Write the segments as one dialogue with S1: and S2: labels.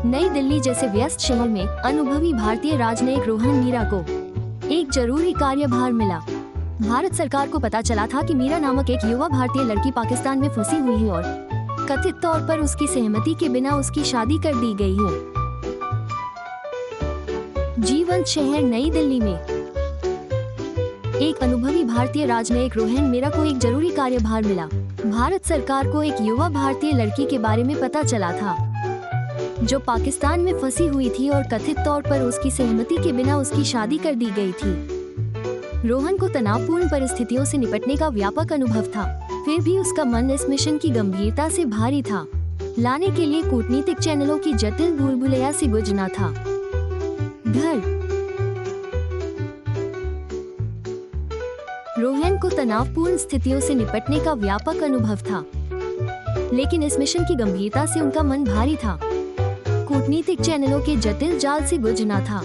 S1: नई दिल्ली जैसे व्यस्त शहर में अनुभवी भारतीय राजनयिक रोहन मीरा को एक जरूरी कार्यभार मिला। भारत सरकार को पता चला था कि मीरा नामक एक युवा भारतीय लड़की पाकिस्तान में फंसी हुई है और कथित तौर पर उसकी सहमति के बिना उसकी शादी कर दी गई है। जीवंत शहर नई दिल्ली में एक अनुभवी भारतीय राजनयिक रोहन मीरा को एक जरूरी कार्यभार मिला। भारत सरकार को एक युवा भारतीय लड़की के बारे में पता चला था जो पाकिस्तान में फंसी हुई थी और कथित तौर पर उसकी सहमति के बिना उसकी शादी कर दी गई थी। रोहन को तनावपूर्ण परिस्थितियों से निपटने का व्यापक अनुभव था, फिर भी उसका मन इस मिशन की गंभीरता से भारी था। लाने के लिए कूटनीतिक चैनलों की जटिल भूलभुलैया से गुजरना था। घर रोहन को तनावपूर्ण स्थितियों से निपटने का व्यापक अनुभव था, लेकिन इस मिशन की गंभीरता से उनका मन भारी था। कूटनीतिक चैनलों के जटिल जाल से गुजरना था।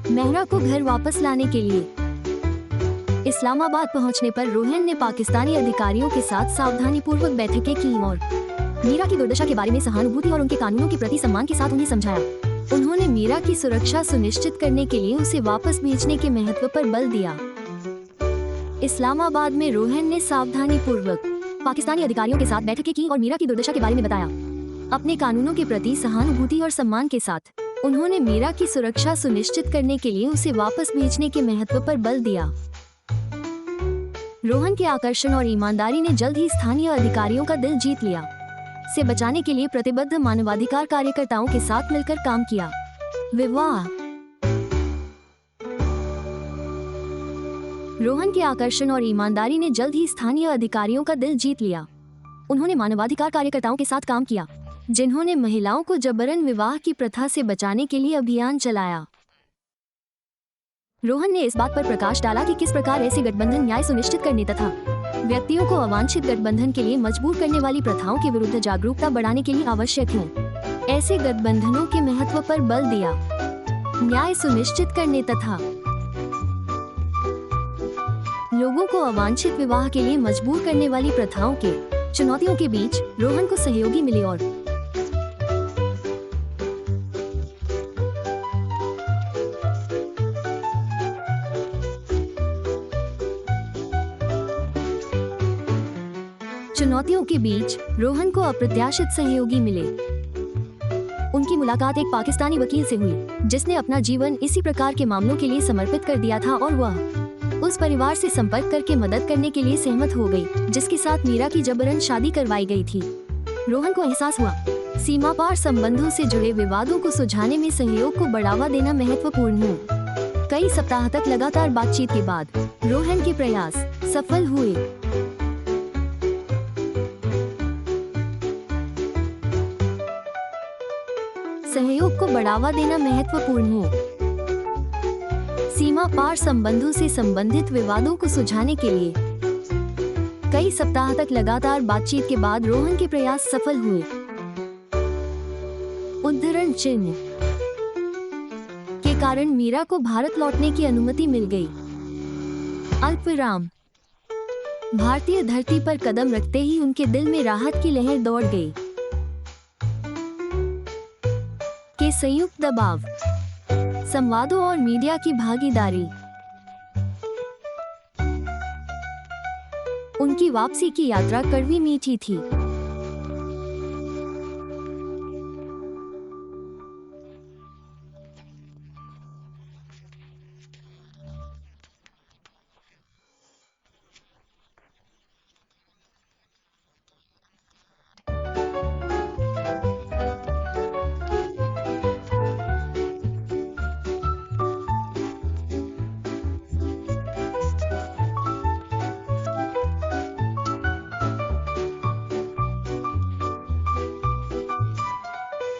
S1: मेहरा को घर वापस लाने के लिए इस्लामाबाद पहुंचने पर रोहन ने पाकिस्तानी अधिकारियों के साथ सावधानीपूर्वक बैठकें की और मीरा की दुर्दशा के बारे में सहानुभूति और उनके कानूनों के प्रति सम्मान के साथ उन्हें समझाया। उन्होंने मीरा की सुरक्षा सुनिश्चित करने के लिए उसे वापस भेजने के महत्व पर बल दिया। इस्लामाबाद में रोहन ने सावधानीपूर्वक पाकिस्तानी अधिकारियों के साथ बैठकें की और मीरा की दुर्दशा के बारे में बताया। अपने कानूनों के प्रति सहानुभूति और सम्मान के साथ उन्होंने मीरा की सुरक्षा सुनिश्चित करने के लिए उसे वापस भेजने के महत्व पर बल दिया। रोहन के आकर्षण और ईमानदारी ने जल्द ही स्थानीय अधिकारियों का दिल जीत लिया। से बचाने के लिए प्रतिबद्ध मानवाधिकार कार्यकर्ताओं के साथ मिलकर काम किया। विवाह रोहन के आकर्षण और ईमानदारी ने जल्द ही स्थानीय अधिकारियों का दिल जीत लिया। उन्होंने मानवाधिकार कार्यकर्ताओं के साथ काम किया, जिन्होंने महिलाओं को जबरन विवाह की प्रथा से बचाने के लिए अभियान चलाया। रोहन ने इस बात पर प्रकाश डाला कि किस प्रकार ऐसे गठबंधन न्याय सुनिश्चित करने तथा व्यक्तियों को अवांछित गठबंधन के लिए मजबूर करने वाली प्रथाओं के विरुद्ध जागरूकता बढ़ाने के लिए आवश्यक है। ऐसे गठबंधनों के महत्व पर बल दिया। न्याय सुनिश्चित करने तथा लोगों को अवांछित विवाह के लिए मजबूर करने वाली प्रथाओं के चुनौतियों के बीच रोहन को सहयोगी मिले और अप्रत्याशित सहयोगी मिले। उनकी मुलाकात एक पाकिस्तानी वकील से हुई, जिसने अपना जीवन इसी प्रकार के मामलों के लिए समर्पित कर दिया था और वह उस परिवार से संपर्क करके मदद करने के लिए सहमत हो गई, जिसके साथ मीरा की जबरन शादी करवाई गई थी। रोहन को एहसास हुआ सीमा पार संबंधों से जुड़े विवादों को सुलझाने में सहयोग को बढ़ावा देना महत्वपूर्ण है। कई सप्ताह तक लगातार बातचीत के बाद रोहन के प्रयास सफल हुए। सहयोग को बढ़ावा देना महत्वपूर्ण है। सीमा पार संबंधों से संबंधित विवादों को सुलझाने के लिए कई सप्ताह तक लगातार बातचीत के बाद रोहन के प्रयास सफल हुए। उद्धरण चिन्ह के कारण मीरा को भारत लौटने की अनुमति मिल गई। अल्पविराम भारतीय धरती पर कदम रखते ही उनके दिल में राहत की लहर दौड़ गई। के संयुक्त दबाव, संवादों और मीडिया की भागीदारी। उनकी वापसी की यात्रा कड़वी मीठी थी।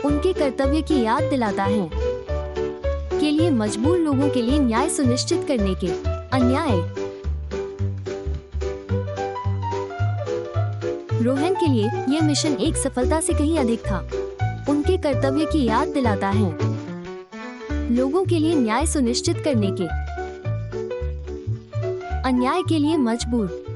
S1: उनके कर्तव्य की याद दिलाता है के लिए मजबूर लोगों के लिए न्याय सुनिश्चित करने के अन्याय। रोहन के लिए यह मिशन एक सफलता से कहीं अधिक था। उनके कर्तव्य की याद दिलाता है लोगों के लिए न्याय सुनिश्चित करने के अन्याय के लिए मजबूर